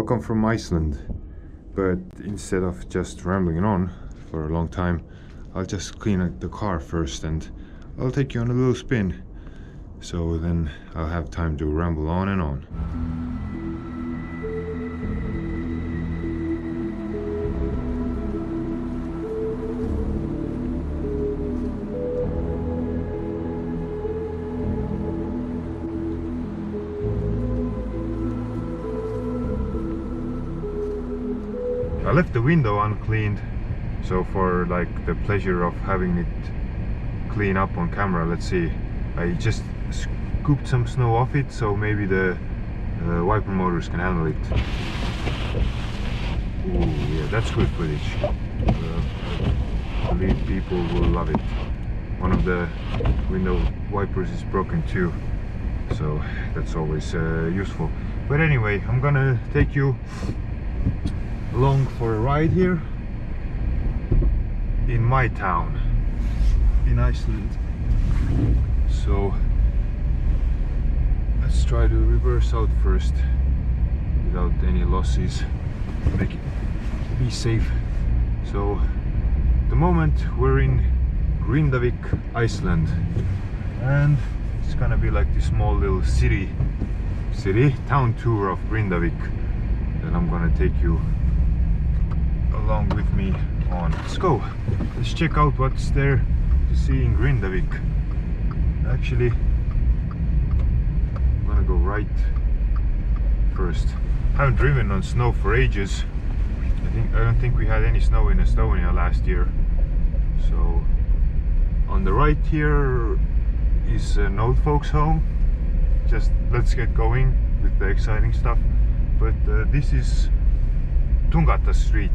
Welcome from Iceland. But instead of just rambling on for a long time, I'll just clean the car first and I'll take you on a little spin. So then I'll have time to ramble on and on. I left the window uncleaned, so for like the pleasure of having it clean up on camera, let's see. I just scooped some snow off it, so maybe the wiper motors can handle it. Ooh, yeah, that's good footage. I believe people will love it. One of the window wipers is broken too, so that's always useful. But anyway, I'm gonna take you along for a ride here in my town in Iceland. So let's try to reverse out first without any losses, make it be safe. So at the moment we're in Grindavik, Iceland, and it's gonna be like this small little town tour of Grindavik that I'm gonna take you along with me on. Let's go. Let's check out what's there to see in Grindavik. Actually, I'm gonna go right first. I haven't driven on snow for ages. I don't think we had any snow in Estonia last year. So on the right here is an old folks home. Just let's get going with the exciting stuff. But this is Tungata Street,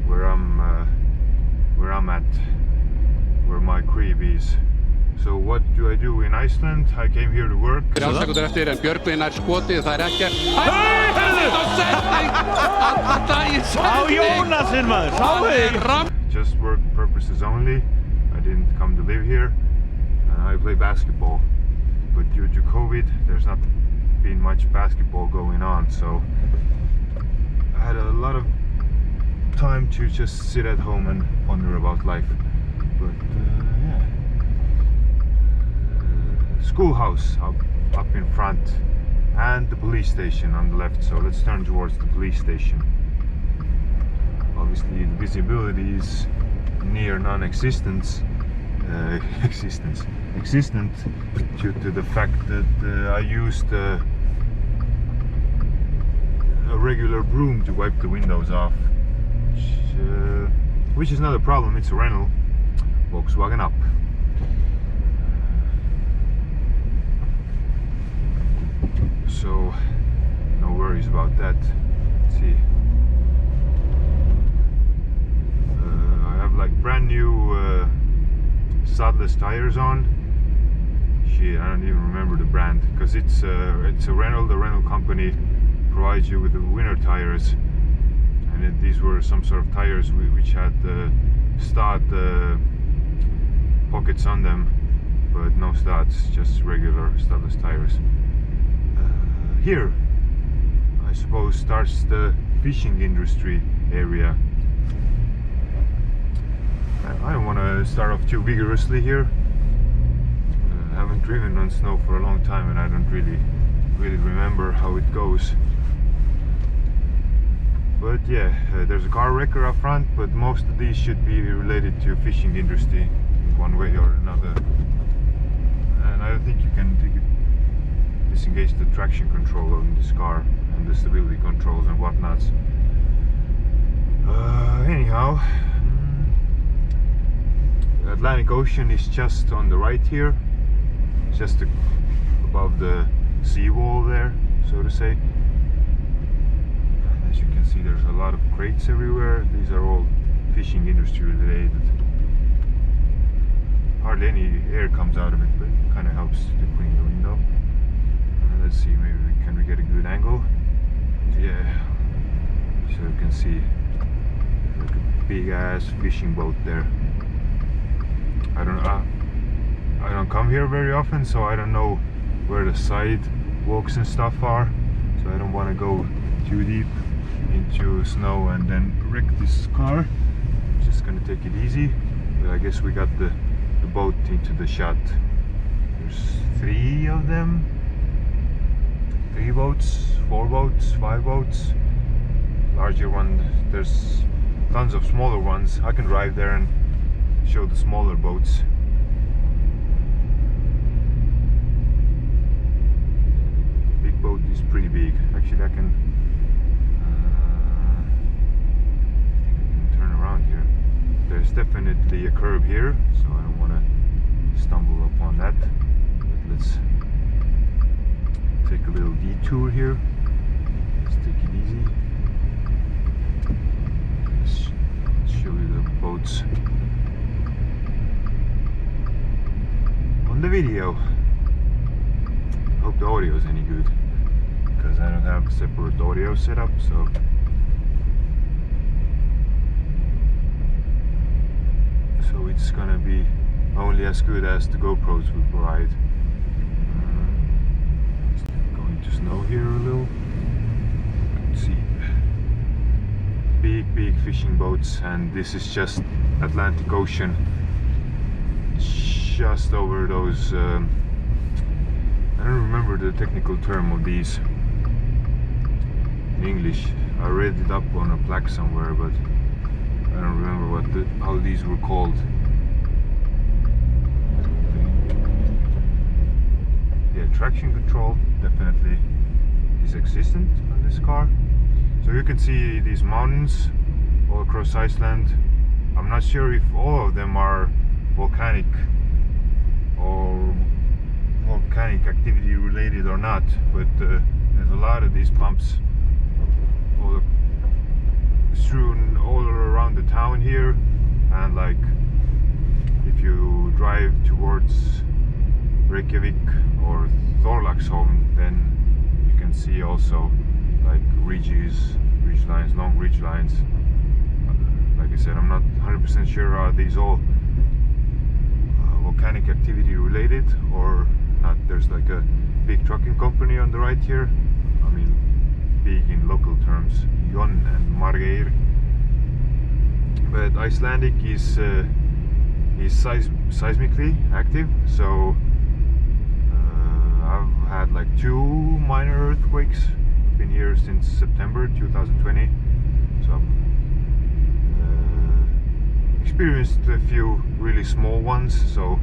where I'm at, where my crib is. So what do I do in Iceland? I came here to work. Afsakundur eftir en Björgvin er skotið, það er ekkert. Á Jónasinn maður, sáðu. Just work purposes only. I didn't come to live here. I play basketball, but due to COVID, there's not been much basketball going on. So I had a lot of time to just sit at home and ponder about life. But yeah, schoolhouse up in front and the police station on the left, so let's turn towards the police station. Obviously the visibility is near non-existent existent due to the fact that I used a regular broom to wipe the windows off, which is not a problem. It's a rental, Volkswagen Up. So no worries about that. Let's see. I have like brand new Sadless tires on. Shit, I don't even remember the brand, because it's a rental. The rental company provides you with the winter tires, and these were some sort of tires which had stud pockets on them, but no studs, just regular studless tires. Here, I suppose, starts the fishing industry area. I don't want to start off too vigorously here. I haven't driven on snow for a long time, and I don't really remember how it goes. But yeah, there's a car wrecker up front, but most of these should be related to fishing industry one way or another. And I don't think you can disengage the traction control on this car and the stability controls and whatnots. Anyhow, the Atlantic Ocean is just on the right here, just above the seawall there, so to say. As you can see, there's a lot of crates everywhere. These are all fishing industry related. Hardly any air comes out of it, but it kind of helps to clean the window. Let's see, maybe can we get a good angle? Yeah, so you can see like a big ass fishing boat there. I don't come here very often, so I don't know where the sidewalks and stuff are. so I don't want to go too deep into snow and then wreck this car. Just gonna take it easy. But I guess we got the boat into the shot. There's 3 of them. 3 boats, 4 boats, 5 boats. Larger one. There's tons of smaller ones. I can drive there and show the smaller boats. Big boat is pretty big. Actually, I can turn around here. There's definitely a curve here, so I don't want to stumble upon that. But let's take a little detour here. Let's take it easy. Let's show you the boats on the video. I hope the audio is any good, because I don't have a separate audio setup, so it's gonna be only as good as the GoPros will provide. Going to snow here a little. Let's see. Big fishing boats, and this is just Atlantic Ocean, just over those I don't remember the technical term of these in English. I read it up on a plaque somewhere, but I don't remember how these were called. Yeah, traction control definitely is existent on this car. So you can see these mountains all across Iceland. I'm not sure if all of them are volcanic or volcanic activity related or not, but there's a lot of these bumps all strewn all around the town here, and like if you drive towards Reykjavik or Thorlaksholm, then you can see also like ridge lines, long ridge lines. Like I said, I'm not 100% sure are these all volcanic activity related or not. There's like a big trucking company on the right here. I mean, big in local terms, Jon and Margeir. But Icelandic is seismically active, so I've had like 2 minor earthquakes. I've been here since September 2020, so I've experienced a few really small ones. So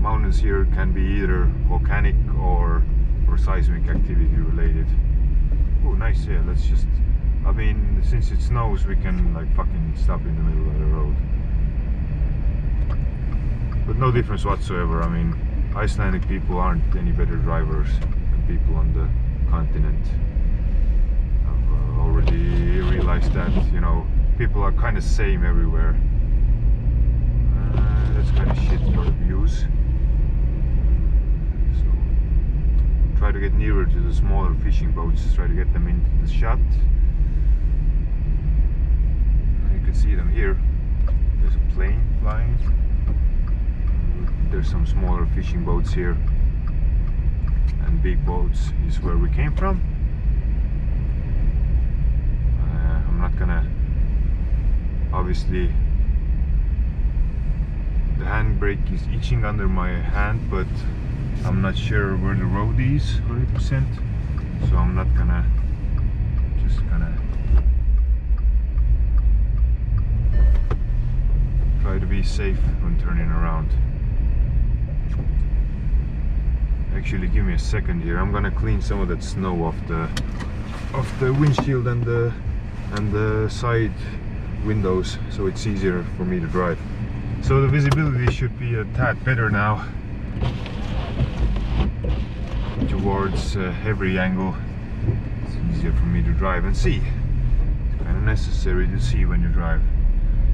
mountains here can be either volcanic or seismic activity related. Oh, nice. Yeah, let's just, I mean, since it snows, we can like fucking stop in the middle of the road. But no difference whatsoever. I mean, Icelandic people aren't any better drivers than people on the continent. I've already realized that, you know, people are kind of same everywhere. That's kind of shit for the views. So try to get nearer to the smaller fishing boats, try to get them into the shot. You can see them here. There's a plane flying. There's some smaller fishing boats here, and big boats is where we came from. I'm not gonna, obviously the handbrake is itching under my hand, but I'm not sure where the road is 100%, so I'm not gonna, just gonna try to be safe when turning around. Actually, give me a second here. I'm gonna clean some of that snow off the windshield and the side windows, so it's easier for me to drive. So the visibility should be a tad better now towards every angle. It's easier for me to drive and see. It's kind of necessary to see when you drive.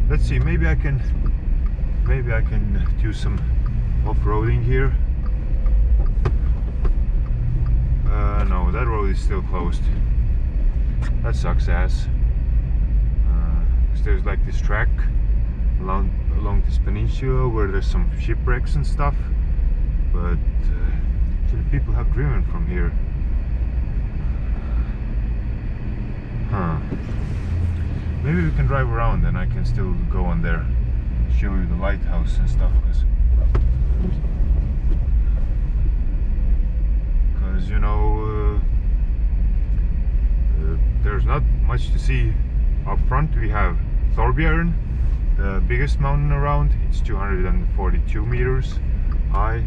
Let's see. Maybe I can do some off-roading here. No, that road is still closed. That sucks ass. There's like this track along this peninsula where there's some shipwrecks and stuff, but Actually, people have driven from here. Huh. Maybe we can drive around and I can still go on there, show you the lighthouse and stuff, because you know, there's not much to see. Up front we have Thorbjorn, the biggest mountain around. It's 242 meters high.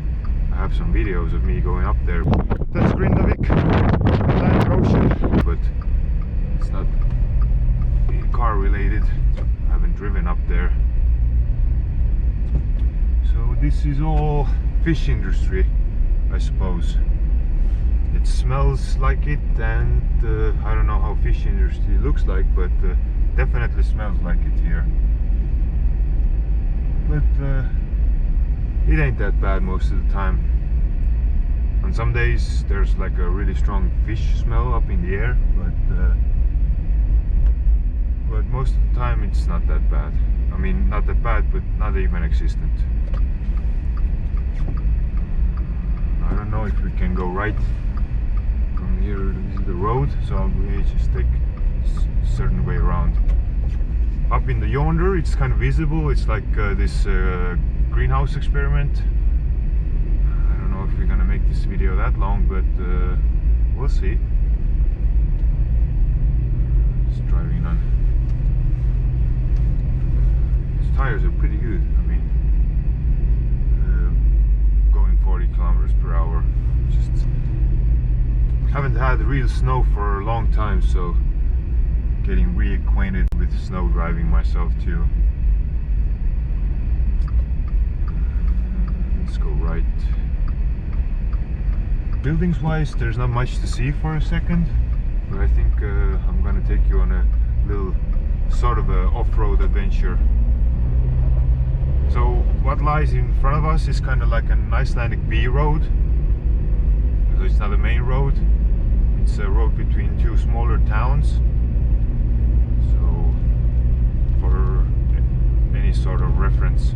I have some videos of me going up there. That's Grindavik, Atlantic Ocean, but it's not car related. I haven't driven up there. So this is all fish industry, I suppose. It smells like it, and I don't know how fish industry looks like, but definitely smells like it here. But it ain't that bad most of the time. On some days there's like a really strong fish smell up in the air, but most of the time it's not that bad. I mean, not that bad, but not even existent. I don't know if we can go right from here. This is the road, so we just take a certain way around. Up in the yonder, it's kind of visible. It's like this greenhouse experiment. I don't know if we're gonna make this video that long, but we'll see. Just driving on. These tires are pretty good. I mean, going 40 kilometers per hour. Just haven't had real snow for a long time, so getting reacquainted with snow driving myself too. Let's go right. Buildings wise, there's not much to see for a second, but I think I'm gonna take you on a little sort of a off-road adventure. So what lies in front of us is kind of like an Icelandic B road. So it's not a main road, it's a road between two smaller towns. So for any sort of reference,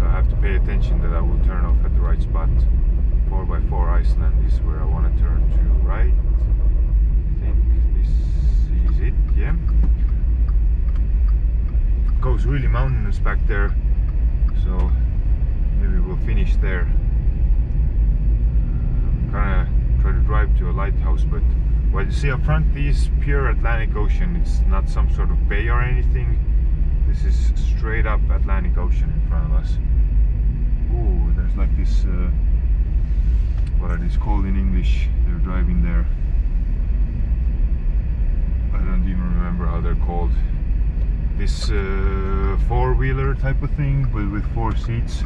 I have to pay attention that I will turn off at the right spot. 4x4 Iceland is where I want to turn to right. I think this is it, yeah. It goes really mountainous back there, so maybe we'll finish there. I'm gonna try to drive to a lighthouse, but what you see up front is pure Atlantic Ocean. It's not some sort of bay or anything. This is straight up Atlantic Ocean in front of us. Ooh, there's like this, what are these called in English? They're driving there. I don't even remember how they're called. This four-wheeler type of thing, but with 4 seats.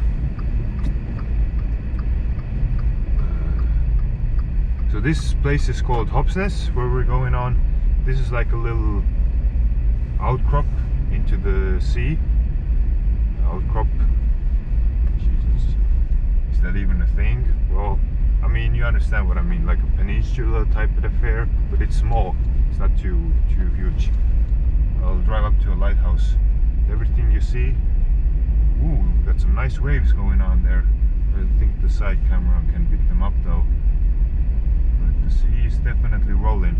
So this place is called Hopsnes, where we're going on. This is like a little outcrop into the sea. Outcrop. Jesus. Is that even a thing? Well, I mean, you understand what I mean, like a peninsula type of affair, but it's small. It's not too huge. I'll drive up to a lighthouse. Everything you see. Ooh, got some nice waves going on there. I think the side camera can pick them up though. But the sea is definitely rolling.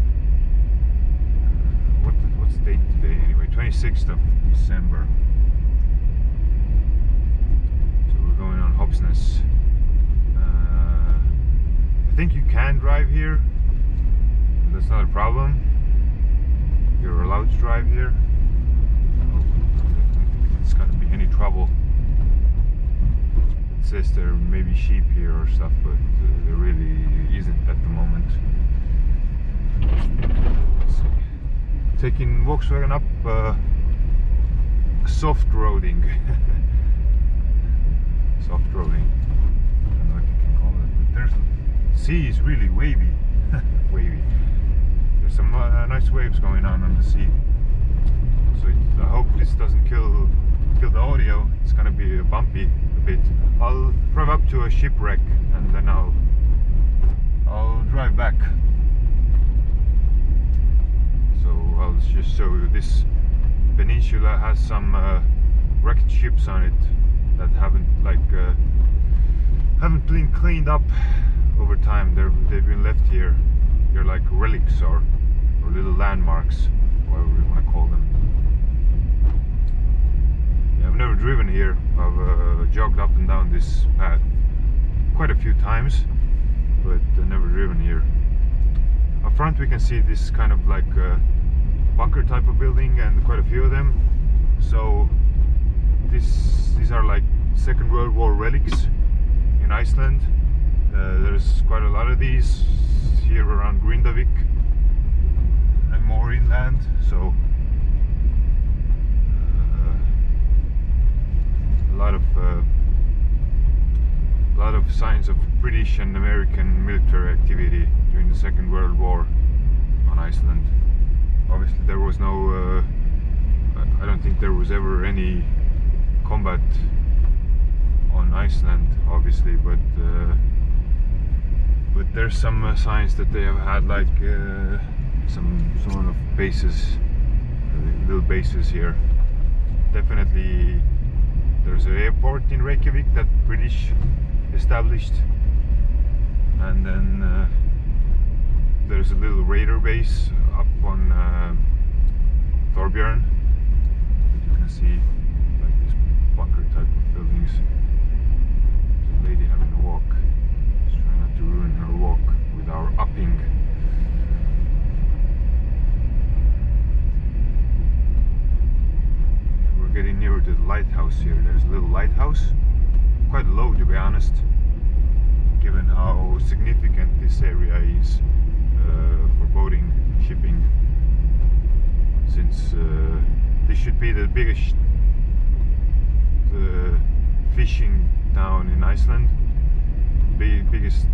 What's the date today anyway? 26th of December. So we're going on Hopsnes. I think you can drive here. That's not a problem. You're allowed to drive here. I don't think it's gonna be any trouble. It says there may be sheep here or stuff, but there really isn't at the moment. Let's see. Taking Volkswagen up soft roading. Soft roading. I don't know if you can call it, but the sea is really wavy. Wavy. There's some nice waves going on the sea. So I hope this doesn't kill the audio. It's gonna be bumpy a bit. I'll drive up to a shipwreck and then I'll drive back. So I'll just show you this peninsula has some wrecked ships on it. that haven't been cleaned up over time. They've been left here. They're like relics or little landmarks, whatever you want to call them. Yeah, I've never driven here. I've jogged up and down this path quite a few times, but never driven here. Up front we can see this kind of like bunker type of building, and quite a few of them. So these are like Second World War relics in Iceland. There's quite a lot of these here around Grindavik and more inland. So a lot of signs of British and American military activity during the Second World War on Iceland. Obviously there was no I don't think there was ever any combat on Iceland, obviously, but there's some signs that they have had like some sort of bases, little bases here. Definitely there's an airport in Reykjavik that British established, and then there's a little radar base up on Thorbjorn. You can see like this bunker type of buildings. There's a lady having a walk. Just trying not to ruin her walk with our upping. We're getting nearer to the lighthouse here. There's a little lighthouse, quite low to be honest, given how significant this area is for boating, shipping, since this should be the biggest fishing town in Iceland, biggest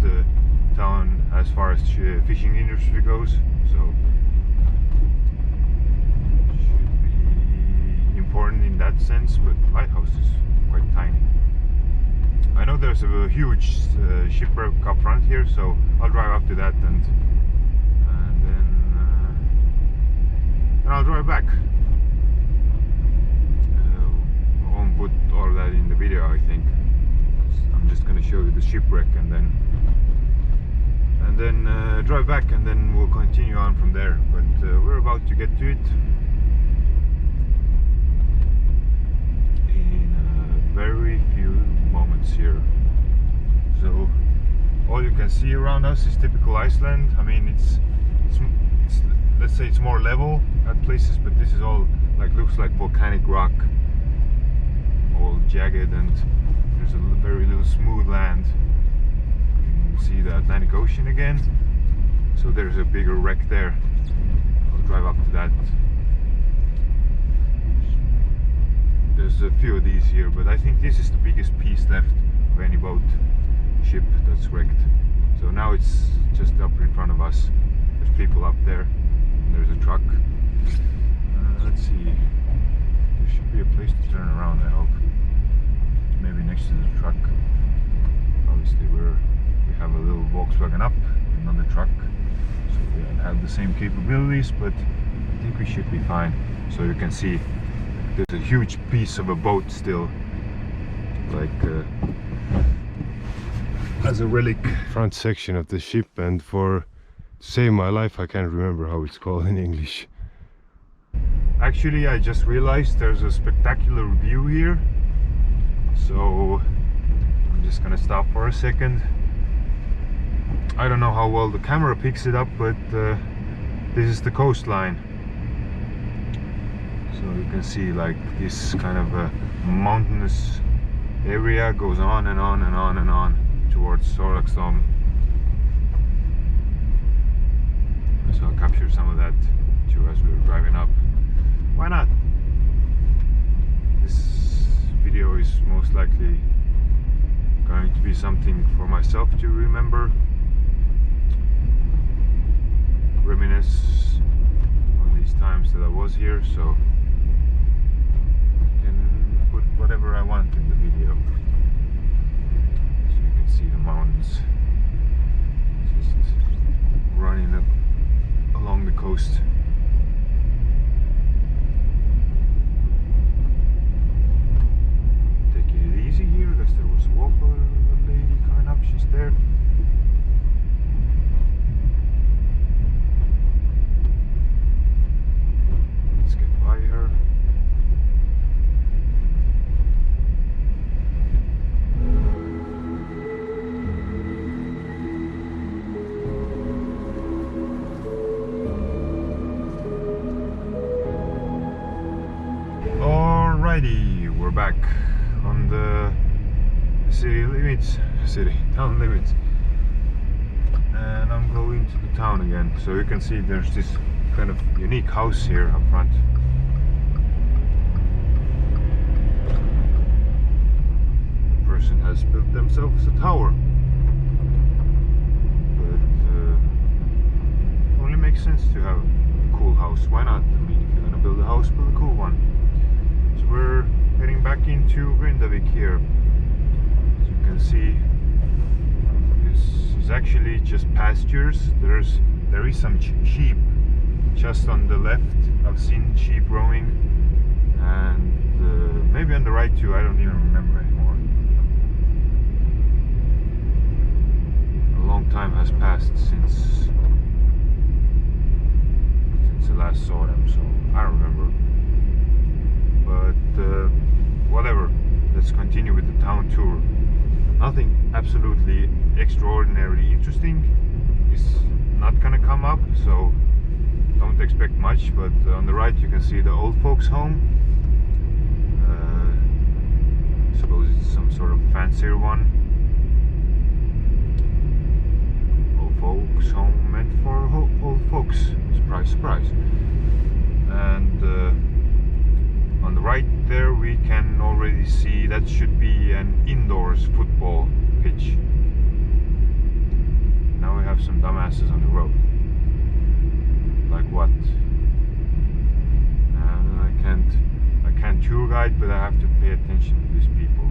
town as far as fishing industry goes, so should be important in that sense, but the lighthouse is quite tiny. I know there's a huge shipwreck up front here, so I'll drive up to that and then I'll drive back. I won't put all that in the video, I think. I'm just gonna show you the shipwreck and then drive back, and then we'll continue on from there. But we're about to get to it in a very few moments here. So all you can see around us is typical Iceland. I mean, it's let's say it's more level at places, but this is all like looks like volcanic rock, all jagged, and there's a very little smooth land. You can see the Atlantic Ocean again. So there's a bigger wreck there. I'll drive up to that. There's a few of these here, but I think this is the biggest piece left of any boat ship that's wrecked. So now it's just up in front of us. There's people up there. There's a truck. Let's see. There should be a place to turn around, I hope. Maybe next to the truck. Obviously we have a little Volkswagen up, another truck. So we don't have the same capabilities, but I think we should be fine. So you can see there's a huge piece of a boat still, like as a relic. Front section of the ship, and to save my life I can't remember how it's called in English. Actually, I just realized there's a spectacular view here, so I'm just gonna stop for a second. I don't know how well the camera picks it up, but this is the coastline. So you can see like this kind of a mountainous area goes on and on and on and on towards Sorlaksdom. So I'll capture some of that too as we were driving up. Why not? This video is most likely going to be something for myself to remember, reminisce on these times that I was here, so I can put whatever I want in the video. So you can see the mountains just running up along the coast. Taking it easy. there. Let's get by her. Alrighty, we're back on the town limits, and I'm going to the town again. So you can see there's this kind of unique house here up front. The person has built themselves a tower, but only makes sense to have a cool house. Why not? I mean, if you're gonna build a house, build a cool one. So we're heading back into Grindavik here. As you can see, this is actually just pastures. There is some sheep just on the left. I've seen sheep roaming, and maybe on the right too. I don't even remember anymore. A long time has passed since I last saw them, so I don't remember. But whatever, let's continue with the town tour. Nothing absolutely extraordinarily interesting is not gonna come up, so don't expect much. But on the right you can see the old folks home. I suppose it's some sort of fancier one. Old folks home meant for old folks. Surprise, surprise. And on the right there we can already see that should be an indoors football pitch. Now we have some dumbasses on the road. Like what? I can't tour guide, but I have to pay attention to these people.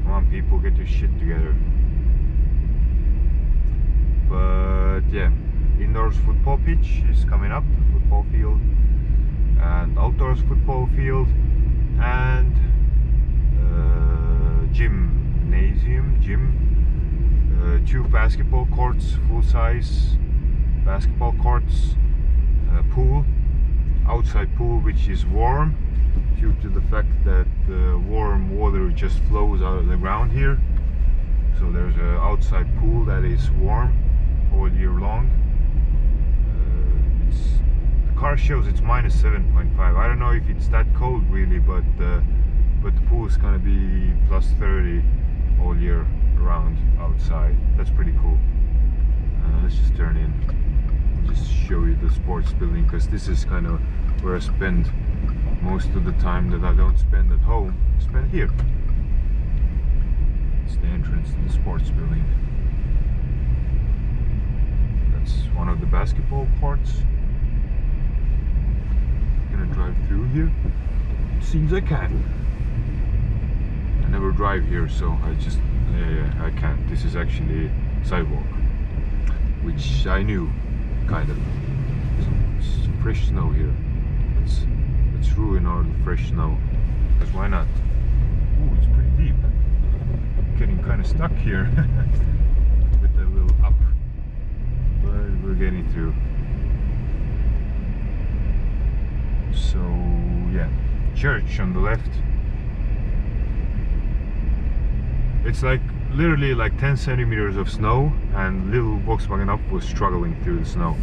Come on people, get your shit together. But yeah, indoors football pitch is coming up, the football field, and outdoors football field, and gym, 2 basketball courts, full-size basketball courts, pool, outside pool which is warm due to the fact that the warm water just flows out of the ground here. So there's an outside pool that is warm all year long. The car shows it's minus 7.5. I don't know if it's that cold really, but the pool is gonna be plus 30 all year around outside. That's pretty cool. Let's just turn in. Just show you the sports building, because this is kind of where I spend most of the time that I don't spend at home. I spend here. It's the entrance to the sports building. That's one of the basketball courts. I'm gonna drive through here. Seems I can. I never drive here, so I can't. This is actually sidewalk, which I knew, kind of. Some fresh snow here. Let's ruin all the fresh snow, because why not? Ooh, it's pretty deep. Getting kind of stuck here with a little up, but we're getting through. So yeah, church on the left. It's like literally like 10 centimeters of snow, and little Volkswagen Up was struggling through the snow.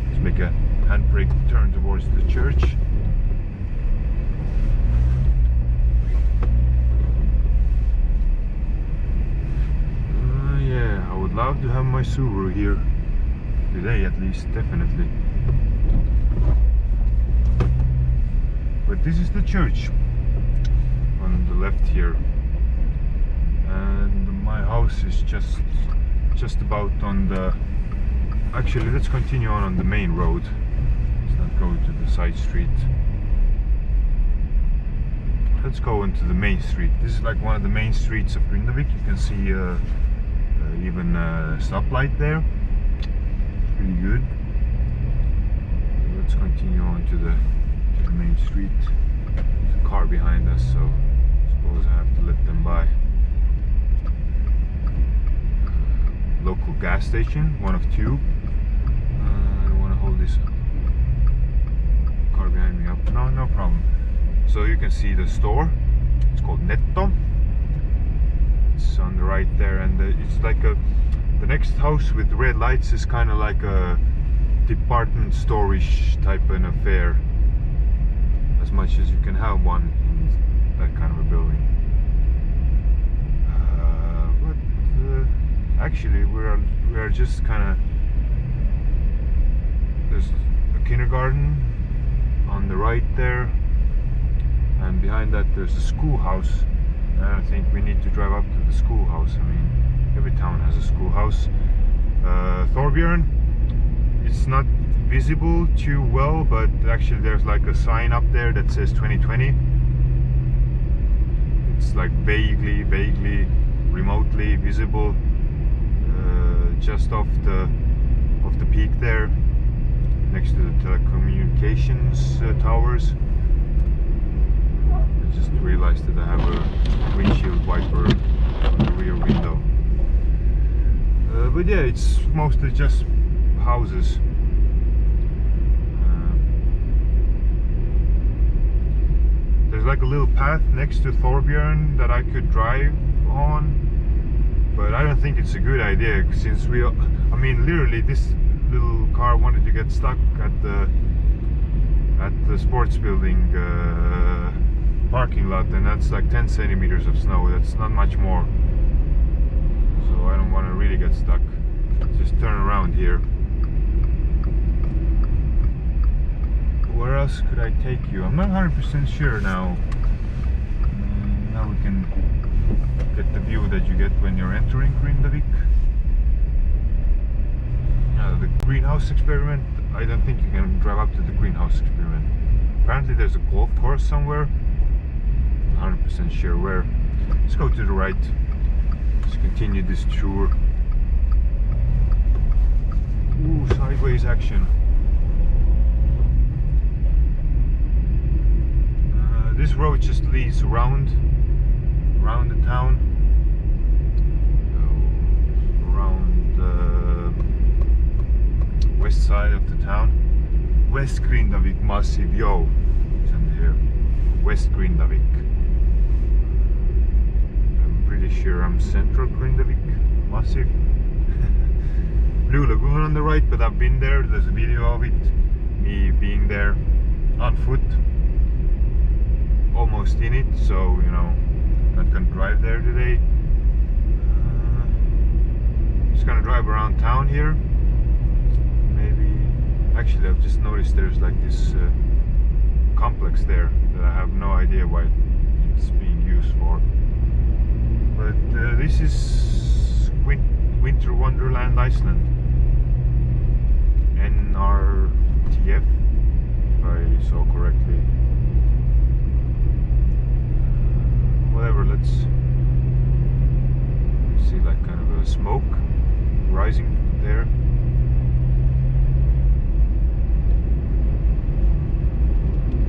Let's make a handbrake turn towards the church. Yeah, I would love to have my Subaru here today, at least, definitely. But this is the church on the left here, and my house is just about on the. Actually, let's continue on the main road. Let's not go to the side street. Let's go into the main street. This is like one of the main streets of Grindavik. You can see even a stoplight there. Pretty good. Let's continue on to the main street. There's a car behind us, so I suppose I have to let them by. gas station, one of two. I don't want to hold this car behind me up. No problem. So you can see the store. It's called Netto. It's on the right there, and it's like the next house with red lights is kind of like a department store-ish type of an affair, as much as you can have one in that kind of a building. But actually we are just kind of, there's a kindergarten on the right there, and behind that there's a schoolhouse. I don't think we need to drive up to the schoolhouse. I mean, every town has a schoolhouse. Thorbjorn, it's not visible too well, but actually there's like a sign up there that says 2020. It's like vaguely, remotely visible, just off the peak there, next to the telecommunications towers. I just realized that I have a windshield wiper on the rear window. But yeah, it's mostly just houses. There's like a little path next to Thorbjorn that I could drive on, but I don't think it's a good idea, since I mean, literally this little car wanted to get stuck at the sports building parking lot, and that's like 10 centimeters of snow. That's not much more, so I don't want to really get stuck. Just turn around here. Where else could I take you? I'm not 100% sure now. Now we can get the view that you get when you're entering Grindavik. The greenhouse experiment, I don't think you can drive up to the greenhouse experiment. Apparently there's a golf course somewhere. I'm 100% sure where. Let's go to the right. Let's continue this tour. Ooh, sideways action. This road just leads around the town, around the west side of the town. West Grindavik Massive, yo, it's under here. West Grindavik. I'm pretty sure I'm Central Grindavik Massive. Blue Lagoon on the right, but I've been there. There's a video of it, me being there on foot. Almost in it, so you know, not gonna drive there today. Just gonna drive around town here. Maybe, actually, I've just noticed there's like this complex there that I have no idea what it's being used for. But this is Winter Wonderland Iceland, NRTF, if I saw correctly. Whatever, let's see, like kind of a smoke rising there.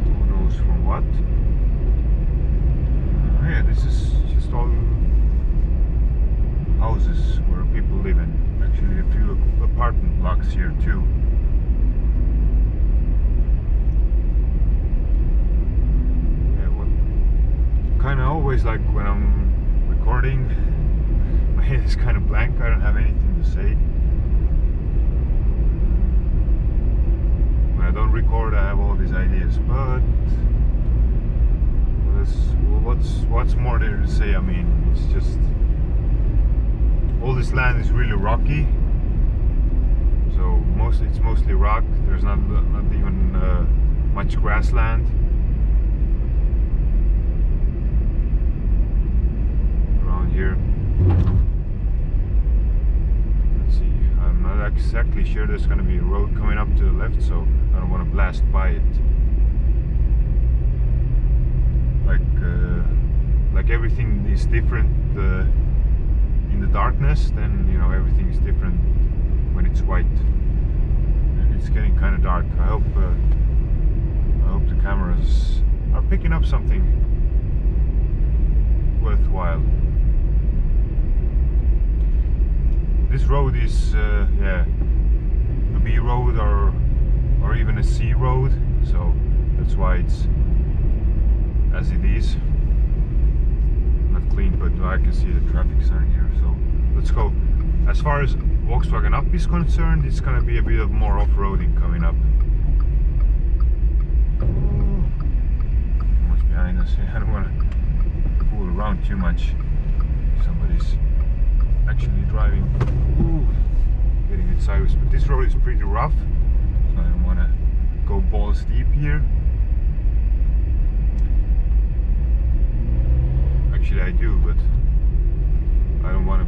Who knows from what? Yeah, this is just all houses where people live in. Actually, a few apartment blocks here too. Kind of always, like when I'm recording, my head is kind of blank. I don't have anything to say. When I don't record, I have all these ideas. But what's more there to say? I mean, it's just all this land is really rocky. So it's mostly rock. There's not even much grassland. Here. Let's see, I'm not exactly sure there's going to be a road coming up to the left, so I don't want to blast by it. Like everything is different in the darkness, then you know everything is different when it's white. And it's getting kind of dark. I hope the cameras are picking up something worthwhile. This road is yeah, a B road or even a C road, so that's why it's as it is. Not clean, but I can see the traffic sign here, so let's go. As far as Volkswagen Up is concerned, it's gonna be a bit of more off-roading coming up. Almost behind us. I don't want to fool around too much. Somebody's actually driving. Ooh, getting it sideways, but this road is pretty rough, so I don't want to go balls deep here. Actually, I do, but I don't want to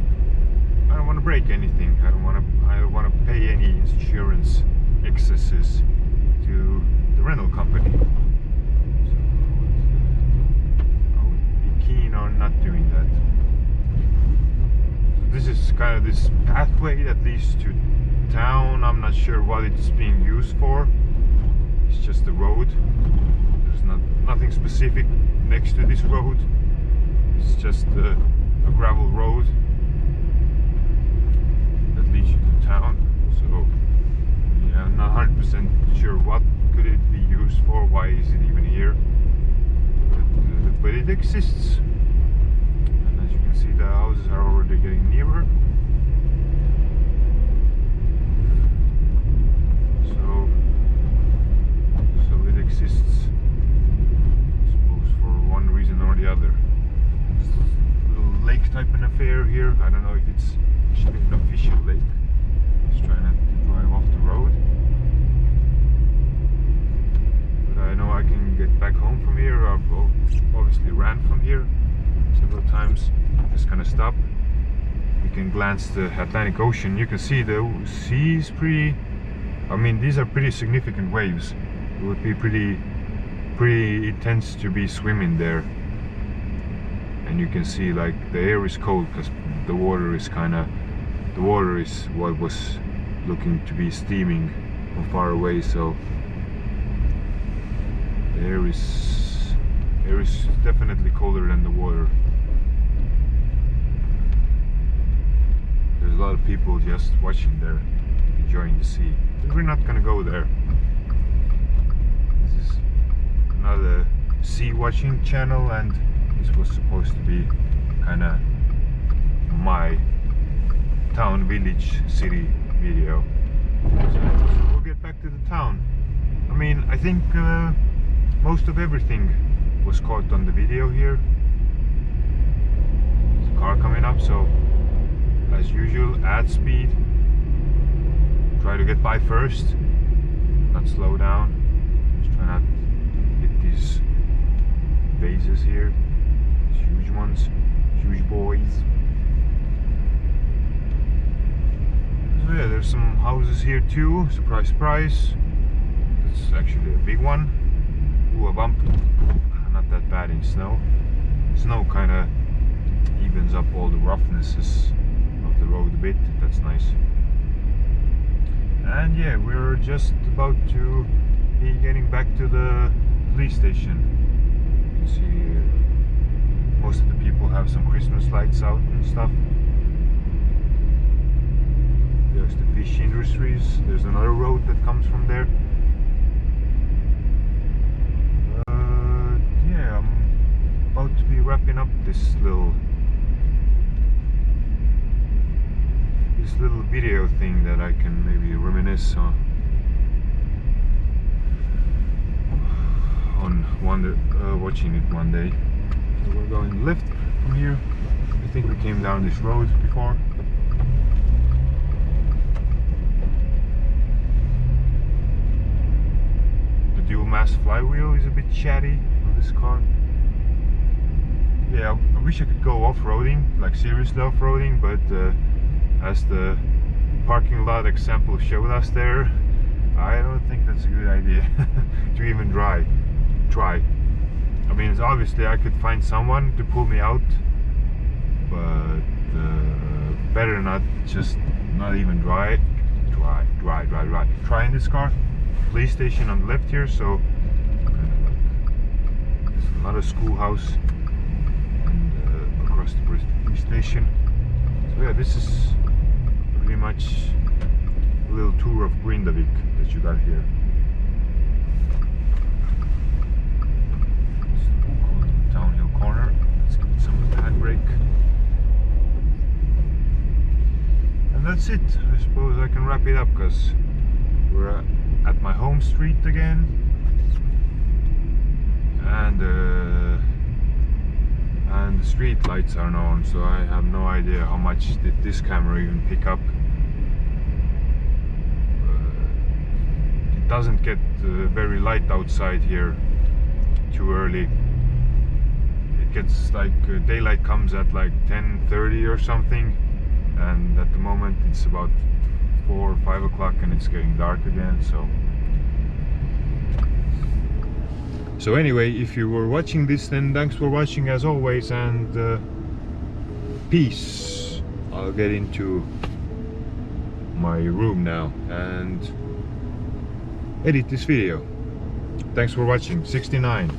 break anything. I don't want to pay any insurance excesses to the rental company. So I would be keen on not doing that. So this is kind of this pathway that leads to town. I'm not sure what it's being used for. It's just the road. There's nothing specific next to this road. It's just a gravel road that leads you to town. So yeah, I'm not 100% sure what could it be used for. Why is it even here? But it exists. And as you can see, the houses are already getting nearer. So it exists, I suppose, for one reason or the other. Lake type of affair here. I don't know if it's actually an official lake. Just trying not to drive off the road. But I know I can get back home from here. I've obviously ran from here several times. Just gonna stop. We can glance the Atlantic Ocean. You can see the sea is pretty. I mean, these are pretty significant waves. It would be pretty intense to be swimming there. And you can see like the air is cold because the water is what was looking to be steaming from far away, so the air is definitely colder than the water. There's a lot of people just watching there, enjoying the sea. But we're not gonna go there. This is another sea watching channel, and this was supposed to be kind of my town, village, city video. So we'll get back to the town. I mean, I think most of everything was caught on the video here. There's a car coming up, so as usual, add speed. Try to get by first, not slow down. Just try not to hit these vases here. Huge ones, huge boys. So yeah, there's some houses here too. Surprise, surprise. That's actually a big one. Ooh, a bump. Not that bad in snow. Snow kind of evens up all the roughnesses of the road a bit. That's nice. And yeah, we're just about to be getting back to the police station. You can see most of the people have some Christmas lights out and stuff. There's the fish industries. There's another road that comes from there. Yeah, I'm about to be wrapping up this little video thing that I can maybe reminisce on watching it one day. So we're going left from here. I think we came down this road before. The dual mass flywheel is a bit chatty on this car. Yeah, I wish I could go off-roading, like seriously off-roading, but as the parking lot example showed us there, I don't think that's a good idea to even try. I mean, it's obviously I could find someone to pull me out, but better not even try in this car. Police station on the left here, so there's another schoolhouse and across the police station. So yeah, this is pretty much much a little tour of Grindavik that you got here. Downhill corner. Let's give it some of the handbrake. And that's it. I suppose I can wrap it up because we're at my home street again. And the street lights are on, so I have no idea how much did this camera even pick up. It doesn't get very light outside here too early. It gets like daylight comes at like 10:30 or something, and at the moment it's about 4 or 5 o'clock and it's getting dark again. So anyway, if you were watching this, then thanks for watching as always, and peace. I'll get into my room now and edit this video. Thanks for watching. 69.